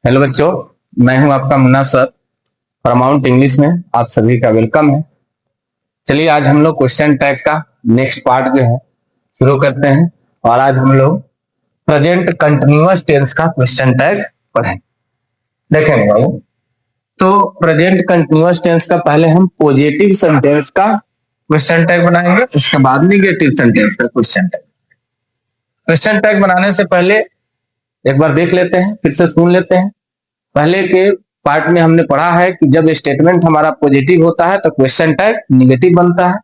Hello बच्चों, मैं हूं आपका मुन्ना सर। परमाउंट इंग्लिश में आप सभी का वेलकम है। चलिए आज हम लोग क्वेश्चन टैग का नेक्स्ट पार्ट जो है शुरू करते हैं। और आज हम लोग प्रेजेंट कंटिन्यूअस टेंस का क्वेश्चन टैग पढ़ेंगे। देखेंगे भाई, तो प्रेजेंट कंटिन्यूअस टेंस का पहले हम पॉजिटिव सेंटेंस का क्वेश्चन टैग बनाएंगे, उसके बाद निगेटिव सेंटेंस का क्वेश्चन टैग। क्वेश्चन टैग बनाने से पहले एक बार देख लेते हैं, फिर से सुन लेते हैं। पहले के पार्ट में हमने पढ़ा है कि जब स्टेटमेंट हमारा पॉजिटिव होता है तो क्वेश्चन टैग निगेटिव बनता है,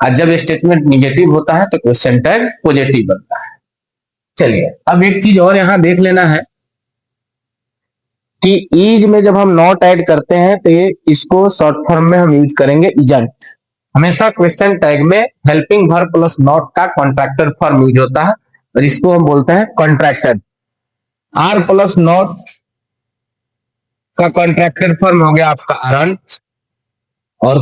और जब स्टेटमेंट निगेटिव होता है तो क्वेश्चन टैग पॉजिटिव बनता है। चलिए अब एक चीज और यहां देख लेना है कि ईज में जब हम नॉट ऐड करते हैं तो ये इसको शॉर्ट फॉर्म में हम यूज करेंगे इजंट। हमेशा क्वेश्चन टैग में हेल्पिंग वर्ब प्लस नॉट का कॉन्ट्रैक्टर फॉर्म यूज होता है और इसको हम बोलते हैं कॉन्ट्रैक्टर। आर प्लस नॉट का कॉन्ट्रैक्टर फॉर्म हो गया आपका अरंट, और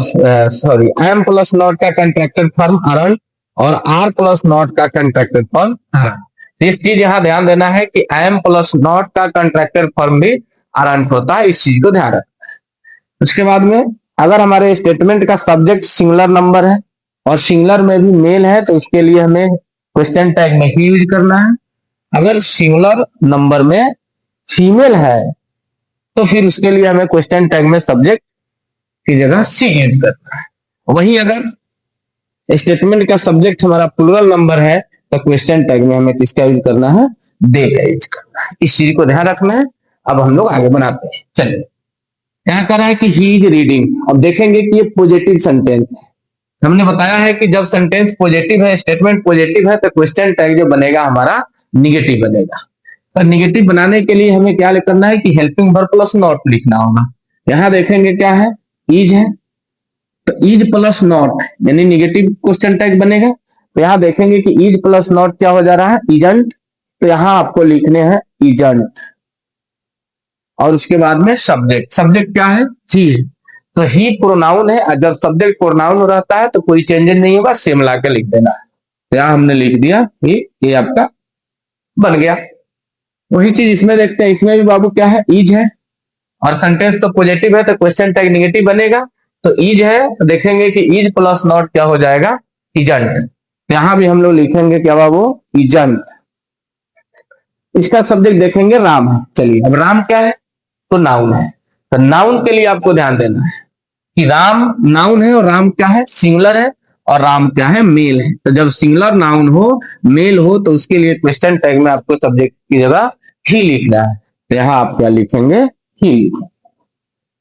सॉरी एम प्लस नॉट का कॉन्ट्रैक्टर फॉर्म अरंट, और आर प्लस नॉट का कॉन्ट्रैक्टर फॉर्म अरंट। इस चीज यहां ध्यान देना है कि एम प्लस नॉट का कॉन्ट्रैक्टर फॉर्म भी अरंट होता है, इस चीज को ध्यान रखना है। उसके बाद में अगर हमारे स्टेटमेंट का सब्जेक्ट सिंगुलर नंबर है और सिंगुलर में भी मेल है तो उसके लिए हमें क्वेश्चन टैग में ही यूज करना है। अगर सिंगुलर नंबर में फीमेल है तो फिर उसके लिए हमें क्वेश्चन टैग में सब्जेक्ट की जगह सी यूज करना है। वहीं अगर स्टेटमेंट का सब्जेक्ट हमारा प्लूरल नंबर है तो क्वेश्चन टैग में हमें किसका यूज करना है, दे का यूज करना है। इस चीज को ध्यान रखना है। अब हम लोग आगे बनाते हैं। चलिए यहाँ कह रहा है कि ही इज रीडिंग। अब देखेंगे कि ये पॉजिटिव सेंटेंस है। हमने बताया है कि जब सेंटेंस पॉजिटिव है, स्टेटमेंट पॉजिटिव है, तो क्वेश्चन टैग जो बनेगा हमारा निगेटिव बनेगा। तो निगेटिव बनाने के लिए हमें क्या करना है कि हेल्पिंग वर्ब प्लस नॉट लिखना होगा। यहां देखेंगे क्या है, इज है, तो इज प्लस नॉट यानी निगेटिव क्वेश्चन टैग बनेगा। तो यहां देखेंगे कि इज प्लस नॉट क्या हो जा रहा है, इजंट। तो यहां आपको लिखने हैं इजंट, और उसके बाद में सब्जेक्ट। सब्जेक्ट क्या है, ही है, तो ही प्रोनाउन है, और जब सब्जेक्ट प्रोनाउन रहता है तो कोई चेंजेस नहीं होगा, सेम ला के लिख देना है। तो यहां हमने लिख दिया ये आपका बन गया। वही चीज इसमें देखते हैं, इसमें भी बाबू क्या है, इज है, और सेंटेंस तो पॉजिटिव है तो क्वेश्चन टैग निगेटिव बनेगा। तो इज है तो देखेंगे कि इज प्लस नॉट क्या हो जाएगा, इजंट। तो यहां भी हम लोग लिखेंगे क्या बाबू, इजंट। इसका सब्जेक्ट देखेंगे राम है। चलिए अब राम क्या है, तो नाउन है। तो नाउन के लिए आपको ध्यान देना है कि राम नाउन है और राम क्या है, सिंगुलर है, और राम क्या है, मेल है। तो जब सिंगुलर नाउन हो, मेल हो, तो उसके लिए क्वेश्चन टैग में आपको सब्जेक्ट की जगह ही लिखना है। तो यहां आप क्या लिखेंगे, ही लिखेंगे।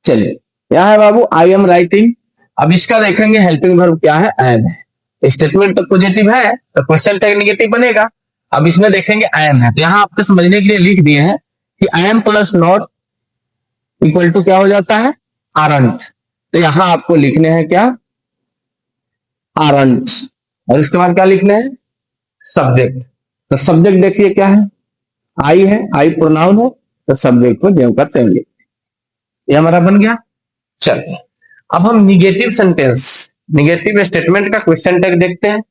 चलिए यहां है बाबू आई एम राइटिंग। अब इसका देखेंगे हेल्पिंग वर्ब क्या है, एम है। स्टेटमेंट तो पॉजिटिव है तो क्वेश्चन टैग निगेटिव बनेगा। अब इसमें देखेंगे एम है, तो यहां आपको समझने के लिए लिख दिए हैं कि M plus not equal to क्या हो जाता है, आरंट। तो यहां आपको लिखने हैं क्या, आरंट, और उसके बाद क्या लिखना है, सब्जेक्ट। तो सब्जेक्ट देखिए क्या है, आई है, आई प्रोनाउन है, तो सब्जेक्ट को ज्यों का त्यों लिख, ये हमारा बन गया। चलिए अब हम निगेटिव सेंटेंस, निगेटिव स्टेटमेंट का क्वेश्चन टैग देखते हैं।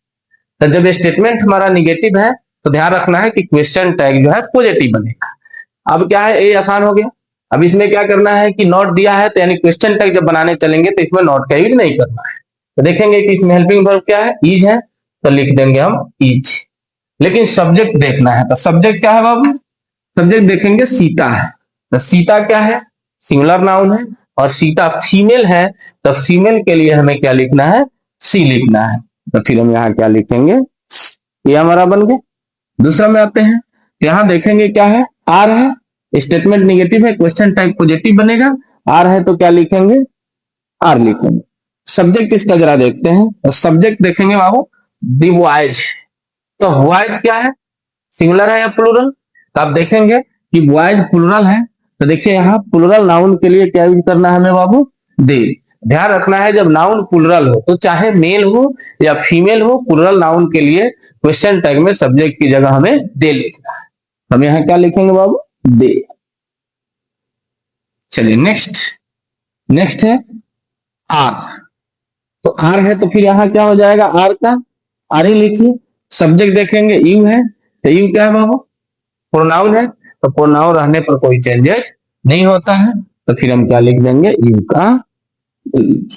तो जब स्टेटमेंट हमारा निगेटिव है तो ध्यान रखना है कि क्वेश्चन टैग जो है पॉजिटिव बनेगा। अब क्या है, ये आसान हो गया। अब इसमें क्या करना है कि नॉट दिया है तो यानी क्वेश्चन टैग जब बनाने चलेंगे तो इसमें नॉट का यूज नहीं करना है। तो देखेंगे कि इसमें हेल्पिंग वर्ब क्या है, इज है, तो लिख देंगे हम इज। लेकिन सब्जेक्ट देखना है, तो सब्जेक्ट क्या है बाबू, सब्जेक्ट देखेंगे सीता है। तो सीता क्या है, सिंगुलर नाउन है, और सीता फीमेल है, तो फीमेल के लिए हमें क्या लिखना है, सी लिखना है। तो फिर हम यहाँ क्या लिखेंगे, ये हमारा बन गया। दूसरा में आते हैं, यहां देखेंगे क्या है, आर है, स्टेटमेंट निगेटिव है, क्वेश्चन टैग पॉजिटिव बनेगा। आर है तो क्या लिखेंगे, आर लिखेंगे। सब्जेक्ट इसका जरा देखते हैं, और सब्जेक्ट देखेंगे बाबू दी बॉयज। तो बॉयज क्या है, सिंगुलर है या प्लूरल, तो आप देखेंगे कि बॉयज प्लूरल है। तो देखिए यहाँ प्लूरल नाउन के लिए क्या यूज करना है हमें बाबू, दे। ध्यान रखना है जब नाउन प्लूरल हो तो चाहे मेल हो या फीमेल हो, प्लूरल नाउन के लिए क्वेश्चन टैग में सब्जेक्ट की जगह हमें दे लिखना है। हम यहाँ क्या लिखेंगे बाबू, दे। चलिए नेक्स्ट, नेक्स्ट है आर। तो आर है तो फिर यहाँ क्या हो जाएगा, आर का आर ही लिखिए। सब्जेक्ट देखेंगे यू है, तो यू क्या है बाबू, प्रोनाउन है, तो प्रोनाउन रहने पर कोई चेंजेस नहीं होता है तो फिर हम क्या लिख देंगे, यू का यूज।